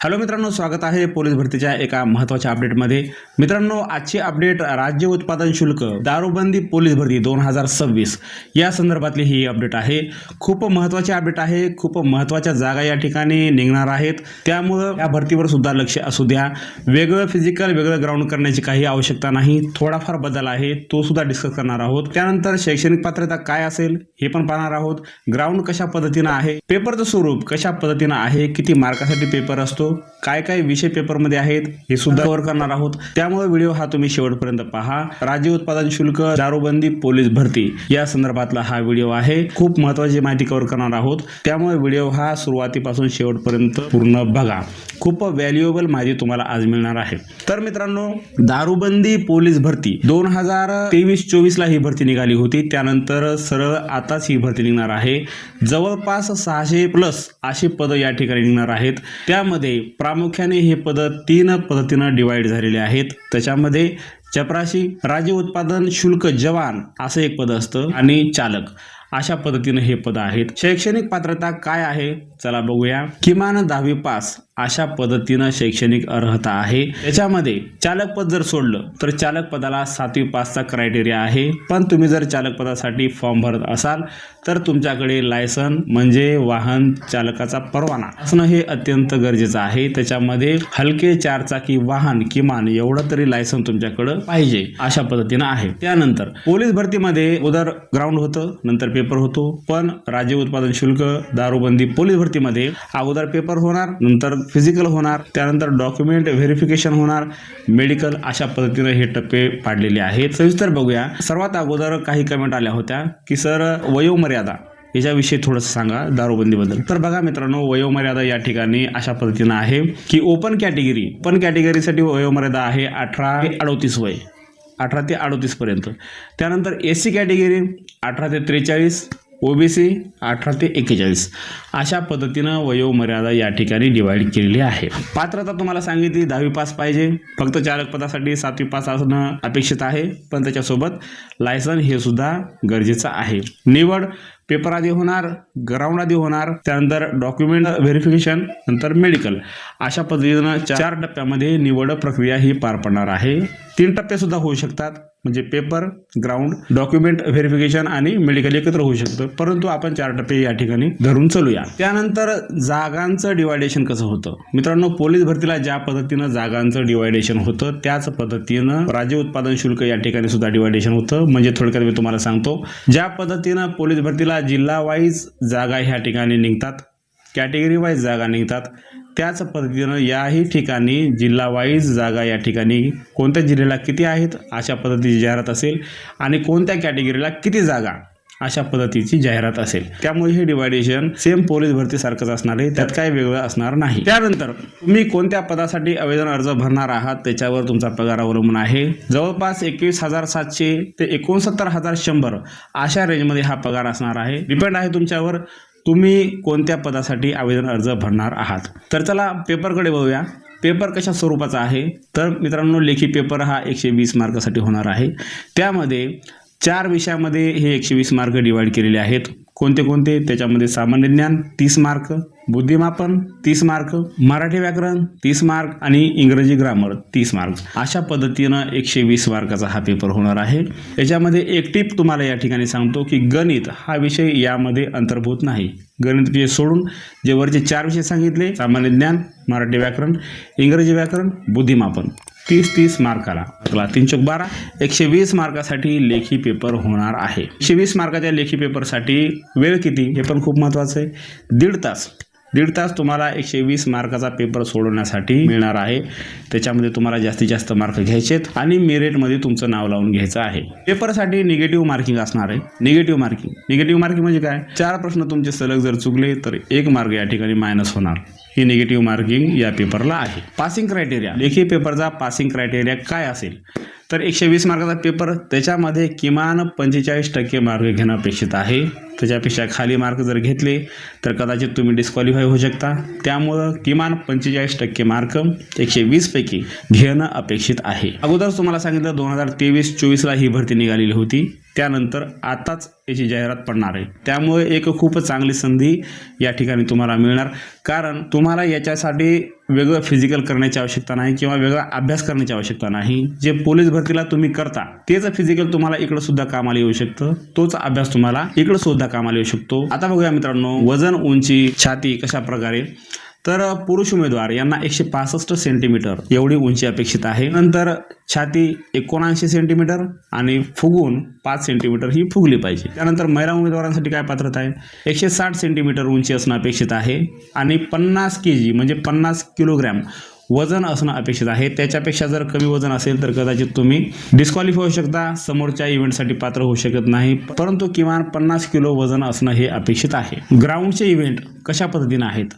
Hello मित्रांनो, स्वागत आहे पोलीस भरतीच्या एका महत्त्वाच्या अपडेटमध्ये। मित्रांनो, आजची अपडेट राज्य उत्पादन शुल्क दारूबंदी पोलीस भरती 2026 या संदर्भातली ही अपडेट आहे। खूप महत्त्वाची अपडेट आहे। खूप महत्त्वाच्या जागा या ठिकाणी निघणार आहेत, त्यामुळे या भरतीवर सुद्धा लक्ष असू द्या। वेगळं फिजिकल वेगळं ग्राउंड करण्याची काही आवश्यकता नाही, थोडाफार बदल आहे तो सुद्धा डिस्कस करणार आहोत। त्यानंतर शैक्षणिक पात्रता काय असेल हे पण पाहणार आहोत। ग्राउंड कशा पद्धतीने आहे, पेपरचं स्वरूप कशा पद्धतीने आहे, किती मार्कासाठी पेपर असतो, काय काय विषय पेपर मध्ये आहेत हे सुद्धा कव्हर करणार आहोत। त्यामुळे व्हिडिओ हा तुम्ही शेवटपर्यंत पहा। राज्य उत्पादन शुल्क दारूबंदी पोलीस भरती या संदर्भातला हा व्हिडिओ आहे। खूप महत्त्वाची माहिती कव्हर करणार आहोत, त्यामुळे व्हिडिओ हा सुरुवातीपासून शेवटपर्यंत पूर्ण बघा। खूप व्हॅल्युएबल माहिती तुम्हाला आज मिळणार आहे। तर मित्रांनो, दारूबंदी पोलीस भरती 2023-24 ला ही भरती निघाली होती। त्यानंतर सरळ आताच ही भरती निघणार आहे। जवळपास 600+ अशी पद या ठिकाणी निघणार आहेत। त्यामध्ये प्रामुख्याने हे पद 3 पद्धतीने डिवाइड झालेले आहेत। त्याच्यामध्ये चपराशी, राज्य उत्पादन शुल्क जवान असं एक पद असतं आणि चालक अशा पद्धतीने हे पद आहेत। शैक्षणिक पात्रता काय आहे चला बघूया। किमान 10वी पास अशा पद्धतीने शैक्षणिक अर्हता आहे। त्याच्यामध्ये चालक पद जर सोडलं तर चालक पदाला 7वी पासचा क्रायटेरिया आहे। पण तुम्ही जर चालक पदासाठी फॉर्म भरत असाल तर तुमच्याकडे लायसन म्हणजे वाहन चालकाचा परवाना असणं हे अत्यंत गरजेचं आहे। त्याच्यामध्ये हलके 4 चाकी वाहन किमान एवढं तरी लायसन तुमच्याकडे पाहिजे अशा पद्धतीने आहे। त्यानंतर पोलीस भरतीमध्ये उदर ग्राउंड होतं, नंतर पेपर होतो। पण राज्य उत्पादन शुल्क दारूबंदी पोलीस भरतीमध्ये अगोदर पेपर होणार, नंतर फिजिकल होणार, त्यानंतर डॉक्युमेंट व्हेरिफिकेशन होणार, मेडिकल अशा पद्धतीने हे टप्पे पाडलेले आहेत। सविस्तर बघूया। सर्वात अगोदर काही कमेंट आल्या होत्या की सर वयोमर्यादा याच्याविषयी थोडंसं सांगा दारूबंदीबद्दल। तर बघा मित्रांनो, वयोमर्यादा या ठिकाणी अशा पद्धतीने आहे की ओपन कॅटेगरीसाठी वयोमर्यादा आहे 18 ते 38 वय, 18 ते 38 पर्यंत। त्यानंतर एससी कॅटेगरी 18 ते 43, ओबीसी 18 ते 41 अशा पद्धतीनं वयोमर्यादा या ठिकाणी डिवाइड केलेली आहे। पात्रता तुम्हाला सांगितली 10वी पास पाहिजे। फक्त चालक पदासाठी 7वी पास असणं अपेक्षित आहे, पण त्याच्यासोबत लायसन हे सुद्धा गरजेचं आहे। निवड पेपर आधी होणार, ग्राउंड आधी होणार, त्यानंतर डॉक्युमेंट व्हेरिफिकेशन, नंतर मेडिकल अशा पद्धतीनं 4 टप्प्यामध्ये निवड प्रक्रिया ही पार पडणार आहे। 3 टप्पे सुद्धा होऊ शकतात, म्हणजे पेपर, ग्राउंड, डॉक्युमेंट व्हेरिफिकेशन आणि मेडिकल एकत्र होऊ शकतं, परंतु आपण 4 टप्पे या ठिकाणी धरून चलूया। त्यानंतर जागांचं डिवायडेशन कसं होतं मित्रांनो, पोलीस भरतीला ज्या पद्धतीनं जागांचं डिवायडेशन होतं त्याच पद्धतीनं राज्य उत्पादन शुल्क या ठिकाणी सुद्धा डिवायडेशन होतं। म्हणजे थोडक्यात मी तुम्हाला सांगतो, ज्या पद्धतीनं पोलीस भरतीला जिल्हा वाईज जागा ह्या ठिकाणी निघतात, कॅटेगरी वाईज जागा निघतात, त्याच पद्धतीनं याही ठिकाणी जिल्हा वाईज जागा या ठिकाणी कोणत्या जिल्ह्याला किती आहेत अशा पद्धतीची जाहिरात असेल आणि कोणत्या कॅटेगरीला किती जागा अशा पद्धतीची जाहिरात असेल। त्यामुळे हे डिवायडेशन सेम पोलीस भरती सारखंच असणार आहे, त्यात काही वेगळं असणार नाही। त्यानंतर तुम्ही कोणत्या पदासाठी आवेदन अर्ज भरणार आहात त्याच्यावर तुमचा पगार अवलंबून आहे। जवळपास 21,700 ते 69,100 अशा रेंजमध्ये हा पगार असणार आहे। डिपेंड आहे तुमच्यावर, तुम्ही कोणत्या पदासाठी आवेदन अर्ज भरणार आहात। तर चला पेपरकडे बघूया। पेपर कशा स्वरूपाचा आहे तर मित्रांनो, लेखी पेपर हा 120 मार्कासाठी होणार आहे। त्यामध्ये 4 विषयामध्ये हे 120 मार्क डिवाइड केलेले आहेत। कोणते कोणते त्याच्यामध्ये सामान्य ज्ञान 30 मार्क, बुद्धिमापन 30 मार्क, मराठी व्याकरण 30 मार्क आणि इंग्रजी ग्रामर 30 मार्क अशा पद्धतीनं 120 मार्काचा हा पेपर होणार आहे। याच्यामध्ये एक टिप तुम्हाला या ठिकाणी सांगतो की गणित हा विषय यामध्ये अंतर्भूत नाही। गणित विषय सोडून जे वरचे 4 विषय सांगितले, सामान्य ज्ञान, मराठी व्याकरण, इंग्रजी व्याकरण, बुद्धिमापन 30 मार्काला 3×12 120 मार्कासाठी लेखी पेपर होणार आहे। 120 मार्काच्या लेखी पेपरसाठी वेळ किती हे पण खूप महत्त्वाचं आहे। 1.5 तास तुम्हाला 120 मार्काचा पेपर सोडवण्यासाठी मिळणार आहे। त्याच्यामध्ये तुम्हाला जास्तीत जास्त मार्क घ्यायचेत आणि मेरिटमध्ये तुमचं नाव लावून घ्यायचं आहे। पेपरसाठी निगेटिव्ह मार्किंग असणार आहे। निगेटिव्ह मार्किंग म्हणजे काय, 4 प्रश्न तुमचे सलग जर चुकले तर 1 मार्क या ठिकाणी मायनस होणार। ही निगेटिव्ह मार्किंग या पेपरला आहे। पासिंग क्रायटेरिया, लेखी पेपरचा पासिंग क्रायटेरिया काय असेल तर 120 मार्काचा पेपर, त्याच्यामध्ये किमान 45% मार्क घेणं अपेक्षित आहे। त्याच्यापेक्षा खाली मार्क जर घेतले तर कदाचित तुम्ही डिस्क्वालिफाय होऊ शकता। त्यामुळं किमान 45% मार्क 120 पैकी घेणं अपेक्षित आहे। अगोदर तुम्हाला सांगितलं 2023-24 ला ही भरती निघालेली होती, त्यानंतर आताच याची जाहिरात पडणार आहे। त्यामुळे एक खूप चांगली संधी या ठिकाणी तुम्हाला मिळणार, कारण तुम्हाला याच्यासाठी वेगळं फिजिकल करण्याची आवश्यकता नाही किंवा वेगळा अभ्यास करण्याची आवश्यकता नाही. जे पोलीस भरतीला तुम्ही करता तेच फिजिकल तुम्हाला इकडे सुद्धा कामाला येऊ शकतं. तोच अभ्यास तुम्हाला इकडे सुद्धा कामाला येऊ शकतो. आता बघूया मित्रांनो, वजन, उंची, छाती कशा प्रकारे. तर पुरुष उमेदवार यांना 165 सेंटीमीटर एवढी उंची अपेक्षित आहे. नंतर छाती 79 सेंटीमीटर आणि फुगून 5 सेंटीमीटर ही फुगली पाहिजे. त्यानंतर महिला उमेदवारांसाठी काय पात्रता आहे, 160 सेंटीमीटर उंची असणं अपेक्षित आहे आणि 50 kg म्हणजे 50 किलोग्रॅम वजन असणं अपेक्षित आहे. त्याच्यापेक्षा जर कमी वजन असेल तर कदाचित तुम्ही डिस्क्वालिफाय होऊ शकता, समोरच्या इव्हेंटसाठी पात्र होऊ शकत नाही. परंतु किमान 50 किलो वजन असणं हे अपेक्षित आहे. ग्राउंडचे इव्हेंट कशा पद्धतीने आहेत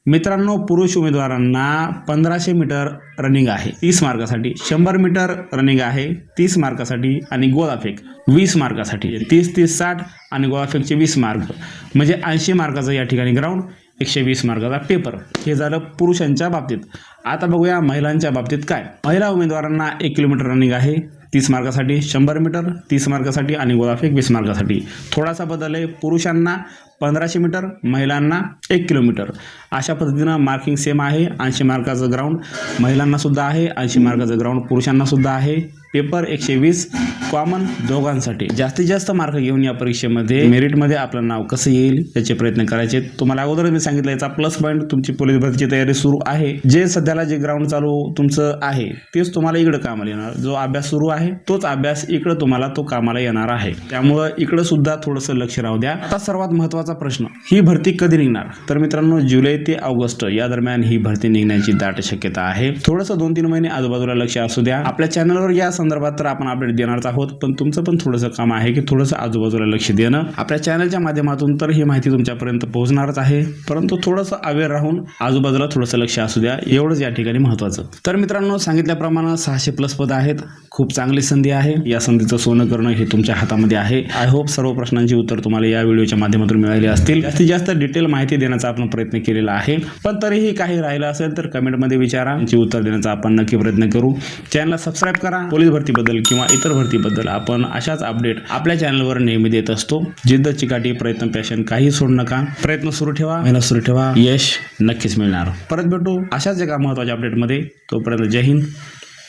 मित्रांनो, पुरुष उमेदवारांना 1500 मीटर रनिंग आहे 30 मार्कासाठी, 100 मीटर रनिंग आहे 30 मार्कासाठी आणि गोळाफेक 20 मार्कासाठी. 30-30-60 आणि गोळाफेकचे 20 मार्क म्हणजे 80 मार्काचा या ठिकाणी ग्राउंड, 120 मार्काचा पेपर. हे झालं पुरुषांच्या बाबतीत. आता बघूया महिलांच्या बाबतीत काय. महिला उमेदवारांना 1 किलोमीटर रनिंग आहे 30 मार्कासाठी, 100 मीटर 30 मार्कासाठी आणि गोळाफेक 20 मार्कासाठी. थोडासा बदल आहे, पुरुषांना 1500 मीटर, महिलांना 1 किलोमीटर. अशा पद्धतीनं मार्किंग सेम आहे. 80 मार्काचं ग्राउंड महिलांना सुद्धा आहे, 80 मार्काचं ग्राउंड पुरुषांना सुद्धा आहे. पेपर 120 कॉमन दोघांसाठी. जास्तीत जास्त मार्क घेऊन या परीक्षेमध्ये मेरिटमध्ये आपलं नाव कसं येईल याचे प्रयत्न करायचे. तुम्हाला अगोदर मी सांगितलं याचा प्लस पॉईंट, तुमची पोलीस भरतीची तयारी सुरू आहे. जे सध्याला जे ग्राउंड चालू तुमचं आहे तेच तुम्हाला इकडे कामाला येणार. जो अभ्यास सुरू आहे तोच अभ्यास इकडे तुम्हाला तो कामाला येणार आहे. त्यामुळं इकडे सुद्धा थोडंसं लक्ष राहू द्या. आता सर्वात महत्त्वाचा प्रश्न, ही भरती कधी निघणार. तर मित्रांनो, जुलै ते ऑगस्ट या दरम्यान ही भरती निघण्याची दाट शक्यता आहे. थोडंसं 2-3 महिने आजूबाजूला लक्ष असू द्या. आपल्या चॅनलवर या संदर्भात तर आपण अपडेट देणारच आहोत, पण तुमचं पण थोडंसं काम आहे की थोडंसं आजूबाजूला लक्ष देणं. आपल्या चॅनलच्या माध्यमातून तर ही माहिती तुमच्यापर्यंत पोहोचणारच आहे, परंतु थोडंसं अवेअर राहून आजूबाजूला थोडंसं लक्ष असू द्या, एवढंच या ठिकाणी महत्त्वाचं. तर मित्रांनो, सांगितल्याप्रमाणे 600+ पदं आहेत. खूप चांगली संधी आहे. या संधीचं सोनं करणं हे तुमच्या हातामध्ये आहे. आय होप सर्व प्रश्नांची उत्तर तुम्हाला या व्हिडिओच्या माध्यमातून मिळाली असतील. जास्तीत जास्त डिटेल माहिती देण्याचा आपण प्रयत्न केलेला आहे, पण तरीही काही राहिलं असेल तर कमेंटमध्ये विचारा, त्याची उत्तर देण्याचा आपण नक्की प्रयत्न करू. चॅनलला सबस्क्राईब करा. पोलीस भरतीबद्दल किंवा इतर भरतीबद्दल आपण अशाच अपडेट आपल्या चॅनलवर नेहमी देत असतो. जिद्द, चिकाटी, प्रयत्न, पॅशन काही सोडू नका. प्रयत्न सुरू ठेवा, मेहनत सुरू ठेवा, यश नक्कीच मिळणार. परत भेटू अशाच एका महत्त्वाच्या अपडेटमध्ये. तोपर्यंत जय हिंद,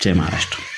जय महाराष्ट्र.